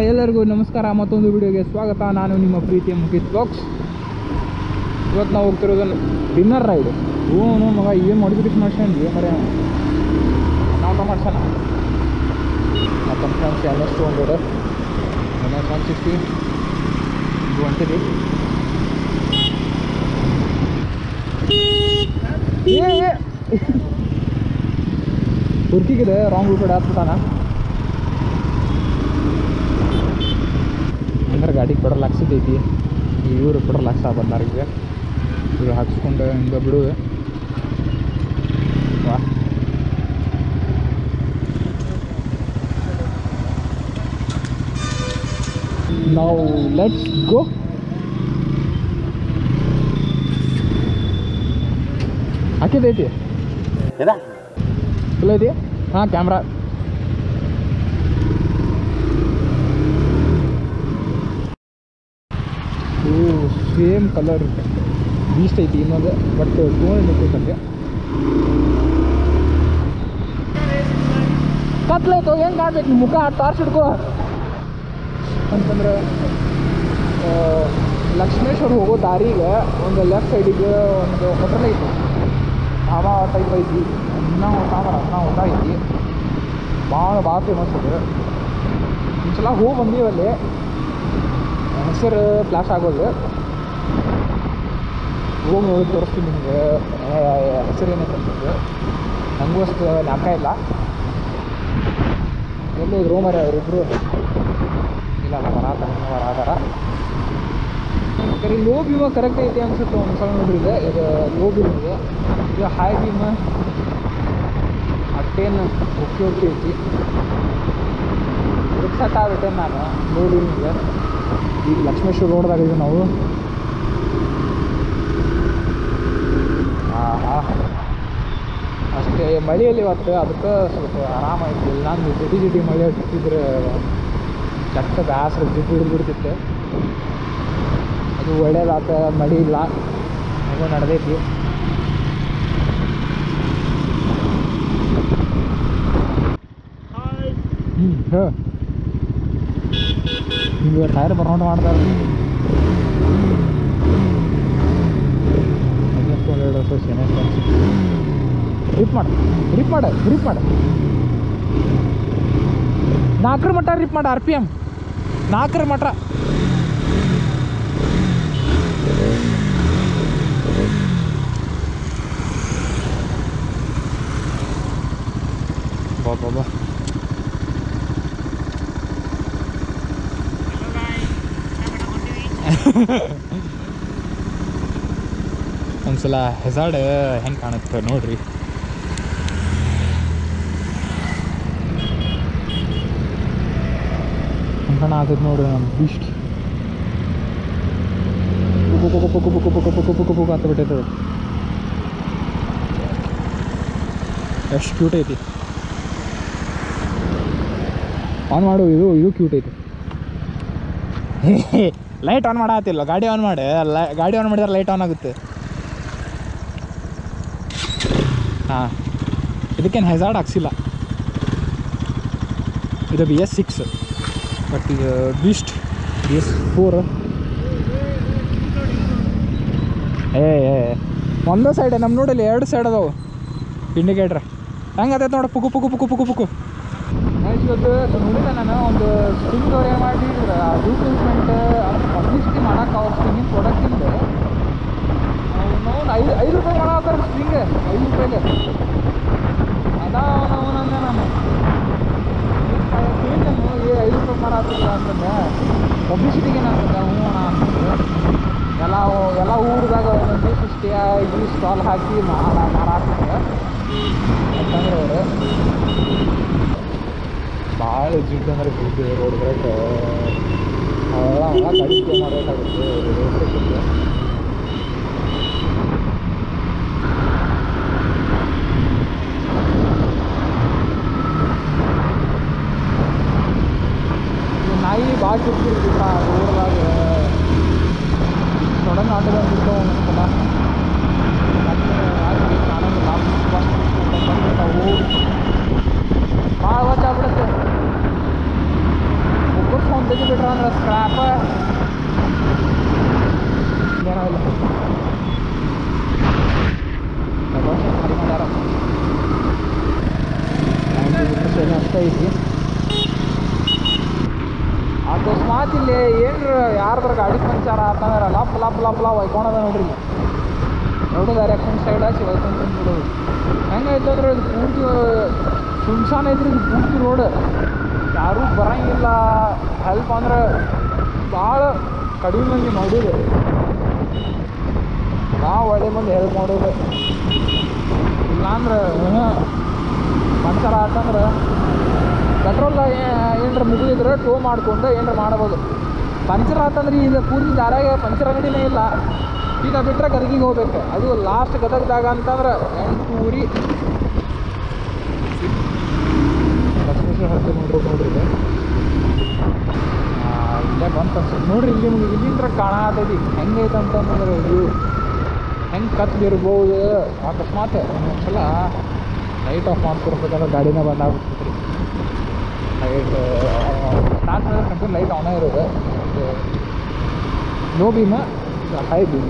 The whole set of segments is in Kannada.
ಎಲ್ಲರಿಗೂ ನಮಸ್ಕಾರ. ಮತ್ತೊಂದು ವಿಡಿಯೋಗೆ ಸ್ವಾಗತ. ನಾನು ನಿಮ್ಮ ಪ್ರೀತಿಯ ಮುಖಿತ್ ಬ್ಲಾಗ್ಸ್. ಇವತ್ತು ನಾವು ಹೋಗ್ತಿರೋದು ಡಿನ್ನರ್ ರೈಡ್. ಮಗ ಏನು ಮಾಡಿಬಿಟ್ಟು ಮಾಡ್ಸ್ಕೊಂಡ್ವಿ ಮರ ನಾವು ಮಾಡ್ಸೋಣ. ಮತ್ತೊಂದು ಫ್ರೆಂಡ್ಸ್ MS 200 MS 160 ಇದು ಹೊಂಟಿರಿ. ತುರ್ಕಿಗಿದೆ ರಾಂಗ್ ರೂಟ್ ಹಾಕ್ಬಿಟ್ಟಾನ. ಅಂದ್ರೆ ಗಾಡಿಗೆ ಪೆಟ್ರೋಲ್ ಹಾಕ್ಸಿದ್ದೈತಿ. ಇವರು ಪೆಟ್ರೋಲ್ ಹಾಕ್ಸ ಬಂದಾರಿಗೆ ಇವರು ಹಾಕ್ಸ್ಕೊಂಡು ಹಿಂಗೆ ಬಿಡು. ವಾ ನಾವು ಲೆಟ್ಸ್ ಗೋ. ಹಾಕಿದೈತಿ ಚಲೋ ಐತಿ. ಹಾಂ, ಕ್ಯಾಮ್ರಾ ಸೇಮ್ ಕಲರ್ ಬೀಸ್ಟ್ ಐತಿ. ಇನ್ನೊಂದು ಬಟ್ ಟೋನ್ ನಿಂತೈತಂಗೆ ಕತ್ಲೈತು. ಹೆಂಗೆ ಕಾಣ್ಬೇಕು ನಿಮ್ಮ ಮುಖ ಟಾರ್ಚ್ ಹಿಡ್ಕೋ ಅಂತಂದ್ರೆ ಲಕ್ಷ್ಮೇಶ್ವರ ಹೋಗೋ ದಾರಿಗೆ ಒಂದು ಲೆಫ್ಟ್ ಸೈಡಿಗೆ ಒಂದು ಹೋಟೆಲ್ ಐತಿ. ಧಾಬಾ ಟೈಪ್ ಐತಿ. ಇನ್ನೂ ಊಟ ಐತಿ. ಭಾಳ ಫೇಮಸ್ ಅದು. ಒಂದ್ಸಲ ಹೋಗಿ ಬಂದೀವಲ್ಲಿ. ಹೆಸರು ಫ್ಲಾಶ್ ಆಗೋದು. ಹೋಗಿ ನೋಡಿ ತೋರಿಸ್ತೀನಿ ನಿಮಗೆ ಹೆಸರು ಏನೈತೆ ಅಂತಂದು. ನನಗೂ ಅಷ್ಟು ಜ್ಞಾಪಕ ಇಲ್ಲ. ಎಲ್ಲೋದ್ರು ಮರ ಅವರಿಬ್ಬರು ಇಲ್ಲ ಬರಾದಾರ. ಯಾಕಂದ್ರೆ ಲೋ ಬೀಮ ಕರೆಕ್ಟ್ ಐತಿ ಅನ್ಸುತ್ತೆ. ಒಂದು ಸಲ ನೋಡ್ರಿದೆ ಇದು ಲೋ ಬೀಮ್ ಇದೆ. ಇದು ಹೈ ಬೀಮ್ ಅಟ್ಟೇನು ಓಕೆ ಐತಿ. ಸೆಟ್ ಆಗುತ್ತೆ. ನಾನು ಲೋ ಬೀಮ್ ಇದೆ. ಈಗ ಲಕ್ಷ್ಮೇಶ್ವರ ರೋಡ್ದಾಗ ಇದ್ದೀವಿ ನಾವು. ಅಷ್ಟೇ ಮಳೆಯಲ್ಲಿ ಇವತ್ತು ಅದಕ್ಕೆ ಸ್ವಲ್ಪ ಆರಾಮಾಯ್ತು. ನಾನು ಜಿಟಿ ಮಳೆ ಹತ್ತಿದ್ರೆ ಕೆಟ್ಟ ಬ್ಯಾಸ್ರ ಜಿಡ್ಡು ಹಿಡಿದ್ಬಿಡ್ತಿತ್ತು. ಅದು ಒಳ್ಳೇದಾತ, ಮಳೆ ಇಲ್ಲ, ಅದು ನಡೆದೈತಿ. ಹಿಂಗೆ ಟೈರ್ ಬರ್ಕೊಂಡು ಮಾಡ್ತಾರೆ. ರಿಪ್ ಮಾಡು 4 ಮಟ್ಟ ರಿಪ್ ಮಾಡು. RPM 4 ಮಟ್ಟ. ಬಾಬಾ ಒಂದ್ಸಲ ಹೆಸಾರ್ಡ್ ಹೆಂಗೆ ಕಾಣುತ್ತೆ ನೋಡ್ರಿ. ಹಂಗಣ ಆಗ್ತೈತೆ ನೋಡ್ರಿ ನಮ್ಮ ಬೀಸ್ಟ್. ಪುಕ್ಕು ಅಂತ ಬಿಟ್ಟೈತೆ. ಎಷ್ಟು ಕ್ಯೂಟ್ ಐತಿ. ಆನ್ ಮಾಡು. ಇದು ಕ್ಯೂಟ್ ಐತಿ. ಲೈಟ್ ಆನ್ ಮಾಡತ್ತಿಲ್ಲ. ಗಾಡಿ ಆನ್ ಮಾಡಿ. ಗಾಡಿ ಆನ್ ಮಾಡಿದ್ರೆ ಲೈಟ್ ಆನ್ ಆಗುತ್ತೆ. ಹಾಂ, ಇದಕ್ಕೇನು ಹೆಸಾರ್ಡ್ ಹಾಕ್ಸಿಲ್ಲ. ಇದು BS 6 ಬಟ್ ಇದು ಬೀಸ್ಟ್ BS 4. ಒಂದೇ ಸೈಡ್ ನಮ್ಮ ನೋಡಲ್ಲಿ 2 ಸೈಡ್ ಅದಾವೆ ಇಂಡಿಕೇಟ್ರ್. ಹೆಂಗೆ ಅದೈತೆ ನೋಡು. ಪುಕ್ಕು ಇವತ್ತು ನೋಡಿದೆ ನಾನು. ಒಂದು ಸ್ಟಿಂಗ್ ಅವ್ರು ಏನು ಮಾಡಿದ್ರೆ ಅಡ್ವರ್ಟೈಸ್ಮೆಂಟ್ ಪಬ್ಲಿಸಿಟಿ ಮಾಡೋಕೆ ಅವ್ರ ಸ್ಟಿಂಗಿನ ಪ್ರಾಡಕ್ಟಿಂದ ನಾವು 5 ರೂಪಾಯಿ ಮಾಡತ್ತಾರೆ. ಸ್ಟಿಂಗ್ 5 ರೂಪಾಯಿಗೆ ಅದಾವನಂದೆ ನಾನು ಕೇಳಿದನು. 5 ರೂಪಾಯಿ ಮಾಡತ್ತಿಲ್ಲ ಅಂತಂದೆ. ಪಬ್ಲಿಸಿಟಿಗೆ ಏನಂತಂದೆ ಹ್ಞೂ ಅಣ್ಣ ಅಂತಂದ್ರೆ ಎಲ್ಲ ಊರಿದಾಗ ಒಂದೊಂದು ಸೃಷ್ಟಿಯಾಗಿ ಸ್ಟಾಲ್ ಹಾಕಿ ಮಾರಾಡ್ತಿದ್ದೆ ಅಂತಂದ್ರೆ ಅವರು. ಭಾಳ ಜಿಡ್ಡು ಅಂದ್ರೆ ಜಿಡ್ಡು ರೋಡ್ದಾಗ ಅವೆಲ್ಲ ಗಾಡಿ ಪೇ ಮಾಡಬೇಕಾಗುತ್ತೆ. ನಾಯಿ ಭಾಳ ಚಿಕ್ಕಿರ್ತಿಲ್ಲ ರೋಡ್ದಾಗ. ಸಡನ್ ಆಟೋ ಬಂದ್ಬಿಟ್ಟು ಒಂದ್ಸಲ ಭಾಳ ವಾಚ್ ಆಗ್ಬಿಡುತ್ತೆ. ಒಬ್ಬರು ಫೋನ್ ಅಂದ್ರೆ ಸ್ಕ್ರಾಪ್ ಏನೋ ಇಲ್ಲ ಭಾರಿ ಮಾಡ್ಯಾರ. 90% ಅಷ್ಟೇ ಐತಿ. ಅಕಸ್ಮಾತ್ ಇಲ್ಲಿ ಏನ್ರ ಯಾರ್ದಾರ ಗಾಡಿ ಪಂಚರ್ ಆತಂದ್ರೆ ಲಪ್ ಲಪ್ ಲಪ್ ಲಪ್ ಒಯ್ಕೊಂಡದ ನೋಡ್ರಿ. ಇಲ್ಲಿ ಎರಡು ಡೈರೆಕ್ಷನ್ ಸೈಡ್ ಹಾಕಿ ಒಯ್ಕೊಂಡು ಬಿಡೋದು. ಹೆಂಗೈತೆ ಅಂದ್ರೆ ಇದು ಪೂರ್ತಿ ಸುಮ್ಸಾನ ಐತ್ರಿ. ಇದು ಪೂರ್ತಿ ರೋಡ್, ಯಾರೂ ಬರೋಂಗಿಲ್ಲ. ಹೆಲ್ಪ್ ಅಂದ್ರೆ ಭಾಳ ಕಡಿಮೆ ಮಂದಿ ಮಾಡೋದು, ನಾವು ಒಳ್ಳೆ ಮಂದಿ ಹೆಲ್ಪ್ ಮಾಡೋದು. ಇಲ್ಲಾಂದ್ರೆ ಪಂಚರ್ ಆತಂದ್ರೆ ಪೆಟ್ರೋಲ್ ಏನರ ಮುಗಿದಿದ್ರೆ ಟೋ ಮಾಡ್ಕೊಂಡು ಏನರ ಮಾಡ್ಬೋದು. ಪಂಚರ್ ಆತಂದ್ರೆ ಈಗ ಪೂರ್ತಿ ದಾರಾಗೆ ಪಂಚರ್ ಅಂಗಡಿನೇ ಇಲ್ಲ. ಈಗ ಬಿಟ್ಟರೆ ಗದಗಿಗೆ ಹೋಗ್ಬೇಕು. ಅದು ಲಾಸ್ಟ್ ಗದಗದಾಗ ಅಂತಂದ್ರೆ 8 ಊರಿ ಲಕ್ಷ್ಮೇಶ್ವರ ಹತ್ತಿ ನೋಡ್ರಿ ಇದೆ. ಇಲ್ಲೇ ಬಂತು ಅನ್ಸುತ್ತೆ ನೋಡ್ರಿ. ಇಲ್ಲಿಂದ ಕಾಣತೈತಿ ಹೆಂಗೈತೆ ಅಂತಂದ್ರೆ ಇದು ಹೆಂಗೆ ಕತ್ಲಿರ್ಬೋದು. ಅಕಸ್ಮಾತ್ ಒಂದ್ಸಲ ಲೈಟ್ ಆಫ್ ಮಾಡ್ಕೊಡ್ಬೇಕಂದ್ರೆ ಗಾಡಿನೇ ಬಂದಾಗ್ಬಿಡ್ತೈತೆ ರೀ. ಲೈಟ್ ಸ್ಟಾರ್ಟ್ ಮಾಡಿದ್ರೆ ಕಂಟಿನ್ಯೂ ಲೈಟ್ ಆನೇ ಇರೋದು. Low beam, high beam.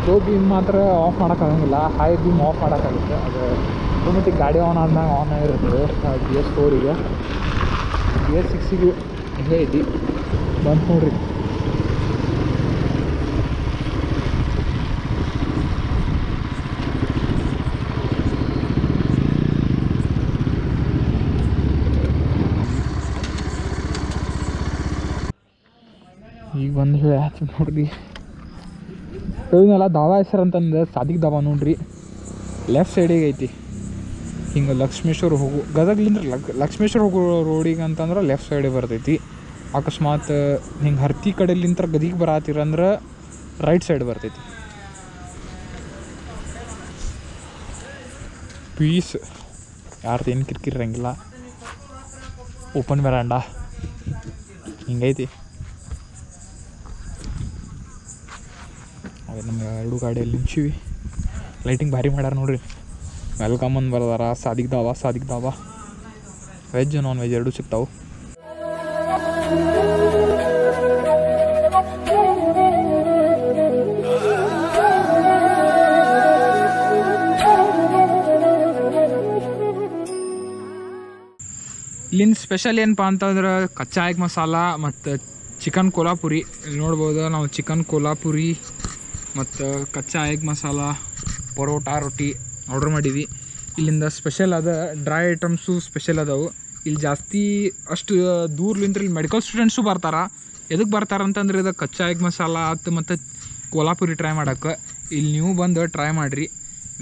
Low beam ಮಾತ್ರ ಆಫ್ ಮಾಡೋಕ್ಕಾಗಂಗಿಲ್ಲ, ಹೈ ಬೀಮ್ ಆಫ್ ಮಾಡೋಕ್ಕಾಗುತ್ತೆ. ಅದು ಆಟೋಮೆಟಿಕ್ ಗಾಡಿ ಆನ್ ಆದ್ಮೇಲೆ ಆನ್ ಆಗಿರ್ತದೆ. BS4ಗೆ BS6ಗೆ ಹಿಂಗೆ ಐತಿ. ಬಂತು ನೋಡ್ರಿ. ಈಗ ಬಂದು ಹೇಳಿ ನೋಡ್ರಿ. ಹೇಳಿದ್ನಲ್ಲ ದಾಬಾ ಹೆಸರು ಅಂತಂದು ಸಾದಿಕ್ ದಾಬಾ ನೋಡ್ರಿ. ಲೆಫ್ಟ್ ಸೈಡಿಗೆ ಐತಿ. ಹಿಂಗೆ ಲಕ್ಷ್ಮೇಶ್ವರ ಹೋಗು ಗದಗ್ಲಿಂದ ಲಕ್ಷ್ಮೇಶ್ವರ ಹೋಗೋ ರೋಡಿಗೆ ಅಂತಂದ್ರೆ ಲೆಫ್ಟ್ ಸೈಡಿಗೆ ಬರ್ತೈತಿ. ಅಕಸ್ಮಾತ್ ಹಿಂಗೆ ಹರ್ತಿ ಕಡೆಲಿಂತ ಗದಿಗೆ ಬರತ್ತೀರಂದ್ರೆ ರೈಟ್ ಸೈಡ್ ಬರ್ತೈತಿ. ಪೀಸ್ ಯಾರ್ದು ಏನು ಕಿರಿಕಿರಿ ಇರಂಗಿಲ್ಲ. ಓಪನ್ ವೆರಾಂಡ ಹಿಂಗೈತಿ. ಅದೇ ನಮ್ಗೆ 2 ಗಾಡಿಯಲ್ಲಿ ನಿಂತೀವಿ. ಲೈಟಿಂಗ್ ಭಾರಿ ಮಾಡ್ಯಾರ ನೋಡ್ರಿ. ವೆಲ್ಕಮ್ ಅಂದು ಬರ್ದಾರ. Sadiq dhaba veg non veg ಎರಡೂ ಸಿಗ್ತಾವೆ. ಇಲ್ಲಿಂದ ಸ್ಪೆಷಲ್ ಏನಪ್ಪ ಅಂತಂದ್ರೆ ಕಚ್ಚಾ ಎಗ್ ಮಸಾಲ ಮತ್ತು ಚಿಕನ್ ಕೊಲ್ಹಾಪುರಿ. ಇಲ್ಲಿ ನೋಡ್ಬೋದು ನಾವು ಚಿಕನ್ ಕೊಲ್ಹಾಪುರಿ ಮತ್ತು ಕಚ್ಚಾ ಎಗ್ ಮಸಾಲ, ಪರೋಟ, ರೊಟ್ಟಿ ಆರ್ಡ್ರ್ ಮಾಡೀವಿ. ಇಲ್ಲಿಂದ ಸ್ಪೆಷಲ್ ಅದ ಡ್ರೈ ಐಟಮ್ಸು ಸ್ಪೆಷಲ್ ಅದಾವೆ. ಇಲ್ಲಿ ಜಾಸ್ತಿ ಅಷ್ಟು ದೂರ್ಲಿಂದ ಇಲ್ಲಿ ಮೆಡಿಕಲ್ ಸ್ಟೂಡೆಂಟ್ಸು ಬರ್ತಾರೆ. ಎದಕ್ಕೆ ಬರ್ತಾರೆ ಅಂತಂದ್ರೆ ಇದು ಕಚ್ಚಾ ಎಗ್ ಮಸಾಲ ಆಯ್ತು ಮತ್ತು ಕೊಲ್ಹಾಪುರಿ ಟ್ರೈ ಮಾಡೋಕ್ಕೆ. ಇಲ್ಲಿ ನೀವು ಬಂದು ಟ್ರೈ ಮಾಡಿರಿ.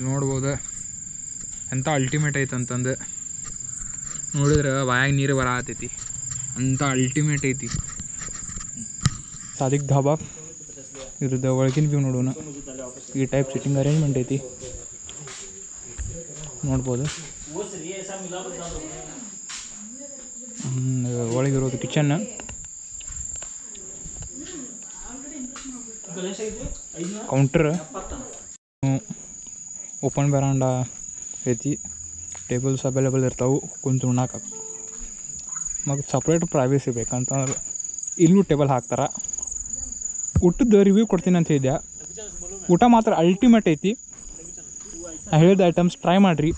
ನೋಡ್ಬೋದು ಎಂಥ ಅಲ್ಟಿಮೇಟ್ ಐತೆ ಅಂತಂದು. ನೋಡಿದ್ರೆ ಬಾಯಾಗ ನೀರು ಬರತೈತಿ, ಅಂಥ ಅಲ್ಟಿಮೇಟ್ ಐತಿ ಸಾದಿಕ್ ಧಾಬಾ. ಇದ್ರದ್ದು ಒಳಗಿನ ವ್ಯೂ ನೋಡೋಣ. ಈ ಟೈಪ್ ಸಿಟ್ಟಿಂಗ್ ಅರೇಂಜ್ಮೆಂಟ್ ಐತಿ ನೋಡ್ಬೋದು. ಒಳಗಿರೋದು ಕಿಚನ್. ಕೌಂಟರ್, ಓಪನ್ ವೆರಾಂಡ ಐತಿ. ಟೇಬಲ್ಸ್ ಅವೈಲೇಬಲ್ ಇರ್ತಾವೆ ಕುಂತು ಉಣ್ಣಾಕ. ಮತ್ತು ಸಪ್ರೇಟ್ ಪ್ರೈವೇಸಿ ಬೇಕಂತಂದ್ರೆ ಇಲ್ಲೂ ಟೇಬಲ್ ಹಾಕ್ತಾರೆ. ಊಟದ ರಿವ್ಯೂ ಕೊಡ್ತೀನಿ ಅಂತ ಹೇಳಿದ್ದೆ. ಊಟ ಮಾತ್ರ ಅಲ್ಟಿಮೇಟ್ ಐತಿ. ಹೇಳಿದ ಐಟಮ್ಸ್ ಟ್ರೈ ಮಾಡಿರಿ.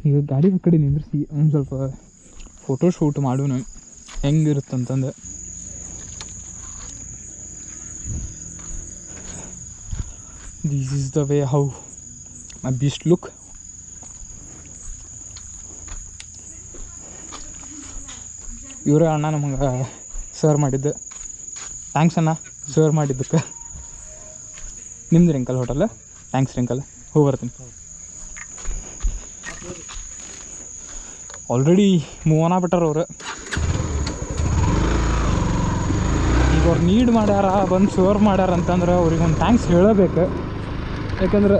ಈಗ ಗಾಡಿ ಕಡೆ ನಿಂದ್ರಿಸಿ ಒಂದು ಸ್ವಲ್ಪ ಫೋಟೋ ಶೂಟ್ ಮಾಡೋಣ ಹೆಂಗಿರುತ್ತಂತಂದು. This is the way how my beast look. ಇವರೇ ಅಣ್ಣ ನಮಗೆ ಸರ್ವ್ ಮಾಡಿದ್ದು. ಥ್ಯಾಂಕ್ಸ್ ಅಣ್ಣ ಸರ್ವ್ ಮಾಡಿದ್ದಕ್ಕೆ. ನಿಮ್ದು ರಿಂಕಲ್ ಹೋಟೆಲ್. Thanks wrinkle. ಹೋಗಿ ಬರ್ತೀನಿ. ಆಲ್ರೆಡಿ ಮೂವನ ಬಿಟ್ಟಾರ ಅವರು. ಈಗ ಅವ್ರು ನೀಡ್ ಮಾಡ್ಯಾರ, ಬಂದು ಸರ್ವ್ ಮಾಡ್ಯಾರ ಅಂತಂದ್ರೆ ಅವ್ರಿಗೆ ಒಂದು ಥ್ಯಾಂಕ್ಸ್ ಹೇಳಬೇಕು. ಯಾಕಂದ್ರೆ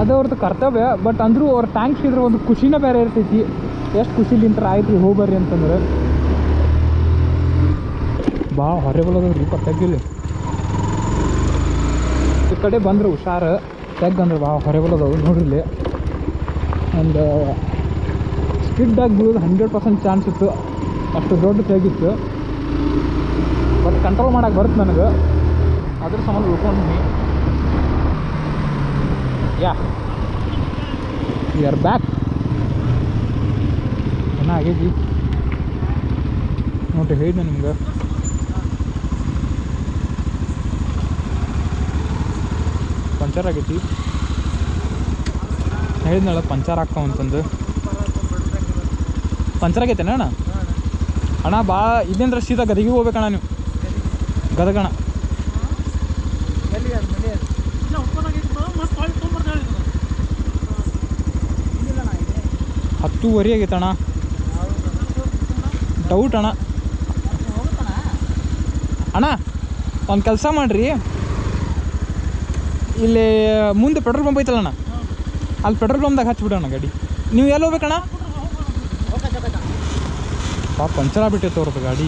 ಅದು ಅವ್ರದ್ದು ಕರ್ತವ್ಯ. ಬಟ್ ಅಂದರೂ ಅವ್ರು ಥ್ಯಾಂಕ್ಸ್ ಇದ್ರೆ ಒಂದು ಖುಷಿನೇ ಬೇರೆ ಇರ್ತೈತಿ. ಎಷ್ಟು ಖುಷಿಲಿಂತ ಆಯ್ತು ಹೋಗ್ಬರ್ರಿ ಅಂತಂದ್ರೆ. ಭಾಳ ಹೊರೆಬಲ್ ಅದಾವ್ರಿ ತೆಗ್ಗಿಲ್ಲ. ಈ ಕಡೆ ಬಂದ್ರೆ ಹುಷಾರು, ತೆಗ್ ಅಂದ್ರೆ ಭಾಳ ಹೊರೆಬಲ್ ಅದಾವು ನೋಡ್ರಿ. ಒಂದು ಸ್ಕಿಡ್ಡಾಗಿ ಬೀಳೋದು 100% ಚಾನ್ಸ್ ಇತ್ತು, ಅಷ್ಟು ದೊಡ್ಡ ತೆಗಿತ್ತು. ಬಟ್ ಕಂಟ್ರೋಲ್ ಮಾಡೋಕೆ ಬರುತ್ತೆ ನನಗೆ, ಅದ್ರ ಸಂಬಂಧ ಉಳ್ಕೊಂಡ್ನಿ. Yeah we are back. ಆಗೈತಿ ನೋಡ್ರಿ, ಹೇಳಿದ್ದೆ ನಿಮ್ಗೆ. ಪಂಚರ್ ಆಗೈತಿ, ಹೇಳಿದ್ನಲ್ಲ ಪಂಚರ್ ಆಗ್ತಾವಂತಂದು. ಪಂಚರ್ ಆಗೈತೇನ ಅಣ್ಣ? ಅಣ್ಣ ಭಾಳ ಇದೇಂದ್ರೆ ಸೀದಾ ಗದಗಿಗೆ ಹೋಗ್ಬೇಕಣ್ಣ ನೀವು. ಗದಗಣ 10:30 ಆಗೈತಣ್ಣ. ಡೌಟ್ ಅಣ್ಣ. ಅಣ್ಣ ಒಂದು ಕೆಲಸ ಮಾಡಿರಿ, ಇಲ್ಲಿ ಮುಂದೆ ಪೆಟ್ರೋಲ್ ಪಂಪ್ ಐತಲ್ಲ ಅಣ್ಣ, ಅಲ್ಲಿ ಪೆಟ್ರೋಲ್ ಪಂಪ್ದಾಗ ಹಚ್ಬಿಡೋಣ ಗಾಡಿ. ನೀವು ಎಲ್ಲಿ ಹೋಗ್ಬೇಕಣ್ಣ? ಪಂಚರ್ ಆಗ್ಬಿಟ್ಟೈತೆ ಅವ್ರದ್ದು ಗಾಡಿ.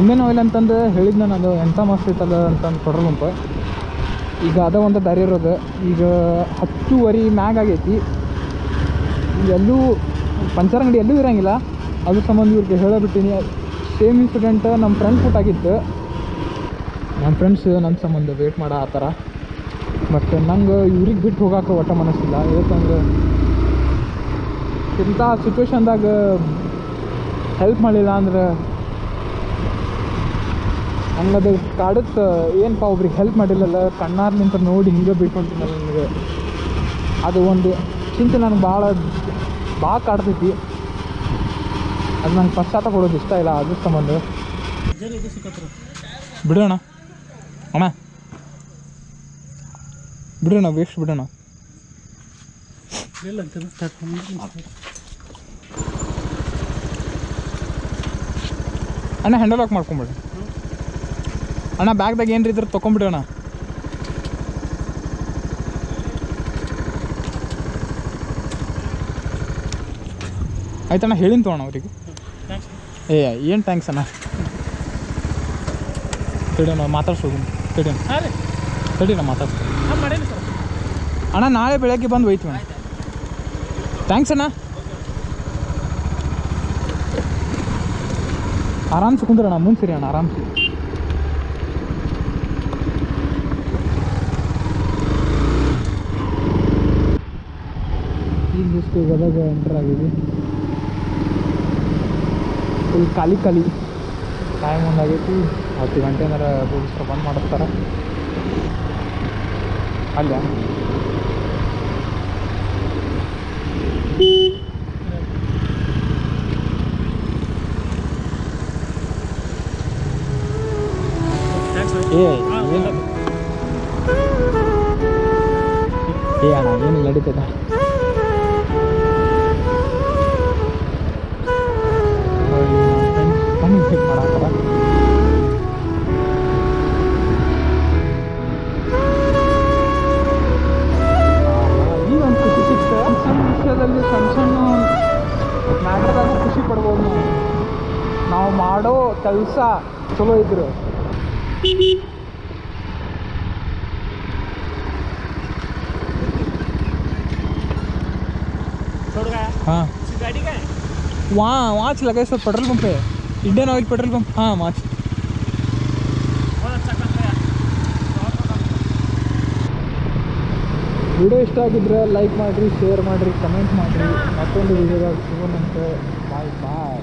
ಇಂಡಿಯನ್ ಆಯಿಲ್ ಅಂತಂದು ಹೇಳಿದ್ನ ನಾನು, ಎಂಥ ಮಸ್ತ್ ಐತಲ್ಲ ಅಂತಂದು ಪೆಟ್ರೋಲ್ ಪಂಪ್. ಈಗ ಅದ ಒಂದು ದಾರಿ ಇರೋದು. ಈಗ 10:30 ಮ್ಯಾಗ್ ಆಗೈತಿ. ಎಲ್ಲೂ ಪಂಚರ್ ಅಂಗಡಿ ಎಲ್ಲೂ ಇರೋಂಗಿಲ್ಲ. ಅದ್ರ ಸಂಬಂಧ ಇವ್ರಿಗೆ ಹೇಳಬಿಟ್ಟಿನಿ. ಸೇಮ್ ಇನ್ಸಿಡೆಂಟ್ ನಮ್ಮ ಫ್ರೆಂಡ್ ಫುಟ್ಟಾಗಿತ್ತು. ನಮ್ಮ ಫ್ರೆಂಡ್ಸ್ ನನ್ನ ಸಂಬಂಧ ವೇಟ್ ಮಾಡೋ ಆ ಥರ. ಬಟ್ ನಂಗೆ ಇವ್ರಿಗೆ ಬಿಟ್ಟು ಹೋಗೋಕೆ ಒಟ್ಟ ಮನಸ್ಸಿಲ್ಲ. ಯಾಕಂದ್ರೆ ಇಂಥ ಸಿಚುವೇಶನ್ದಾಗ ಹೆಲ್ಪ್ ಮಾಡಲಿಲ್ಲ ಅಂದ್ರೆ ಹಂಗದು ಕಾಡುತ್ತೆ. ಏನಪ್ಪ ಒಬ್ರಿಗೆ ಹೆಲ್ಪ್ ಮಾಡಿಲ್ಲಲ್ಲ, ಕಣ್ಣಾರ್ ನಿಂತ ನೋಡಿ ಹಿಂಗೆ ಬಿಟ್ಕೊಂತೀನಲ್ಲ, ನನಗೆ ಅದು ಒಂದು ಚಿಂತೆ ನನಗೆ ಭಾಳ ಕಾಡ್ತೈತಿ. ಅದು ನಂಗೆ ಪಶ್ಚಾತ್ತಾಪ ಕೊಡೋದು ಇಷ್ಟ ಇಲ್ಲ. ಅದ್ರ ಸಂಬಂಧ ಬಿಡೋಣ ಅಣ್ಣ, ಬಿಡೋಣ, ವೇಸ್ಟ್ ಬಿಡೋಣ. ಅಣ್ಣ ಹ್ಯಾಂಡಲ್ ಲಾಕ್ ಮಾಡ್ಕೊಂಬಿಡಿ ಅಣ್ಣ. ಬ್ಯಾಗ್ದಾಗ ಏನ್ರಿ ಇದ್ರೆ ತೊಗೊಂಬಿಡೋಣ. ಆಯ್ತಣ್ಣ, ಹೇಳಿನ ತೊಗೋಣ ಅವ್ರಿಗೆ. ಏನು ಥ್ಯಾಂಕ್ಸ್ ಅಣ್ಣ. ತಡಿಯೋಣ, ಮಾತಾಡ್ಸೋದು. ತಡಿಯೋಣ ಮಾತಾಡ್ಸ್ತೀನಿ ಅಣ್ಣ. ನಾಳೆ ಬೆಳಗ್ಗೆ ಬಂದು ಒಯ್ತೀವಿ ಅಣ್ಣ. ಥ್ಯಾಂಕ್ಸ್ ಅಣ್ಣ. ಆರಾಮ್ಸೆ ಕುಂದ್ರಣ್ಣ, ಮುಂದ್ಸಿರಿ ಅಣ್ಣ, ಆರಾಮ್ಸೆ. ಈಗ ಜಸ್ಟ್ ಗದಗ ಎಂಟರ್ ಆಗಿದೆ. ಫುಲ್ ಖಾಲಿ ಟೈಮ್ ಒಂದಾಗೈತಿ. 10 ಗಂಟೆ ಅಂದ್ರೆ ಪೊಲೀಸರು ಬಂದ್ ಮಾಡಿಸ್ತಾರೆ ಅಲ್ಲ. ಅಣ್ಣ ಏನು ನಡೀತದ? ಮಾಡಾಕರ ಈ ಒಂದು ಖುಷಿ ಸಿಕ್ತ. ಸಣ್ಣ ವಿಷಯದಲ್ಲಿ ಸಣ್ಣ ಮ್ಯಾಟ್ರದಾಗ ಖುಷಿ ಪಡ್ಬೋದು. ನಾವು ಮಾಡೋ ಕೆಲಸ ಚಲೋ ಇದ್ರು. हाँ वहाँ लगा सर पेट्रोल पंप है, इंडियन ऑयल पेट्रोल पंप. हाँ वहाँ ವಿಡಿಯೋ ಇಷ್ಟ ಆಗಿದ್ರೆ ಲೈಕ್ ಮಾಡಿರಿ, ಶೇರ್ ಮಾಡಿರಿ, ಕಮೆಂಟ್ ಮಾಡಿರಿ. ಮತ್ತೊಂದು ವಿಡಿಯೋದಾಗ ಸಿಗೋಣಂತೆ. ಬಾಯ್ ಬಾಯ್.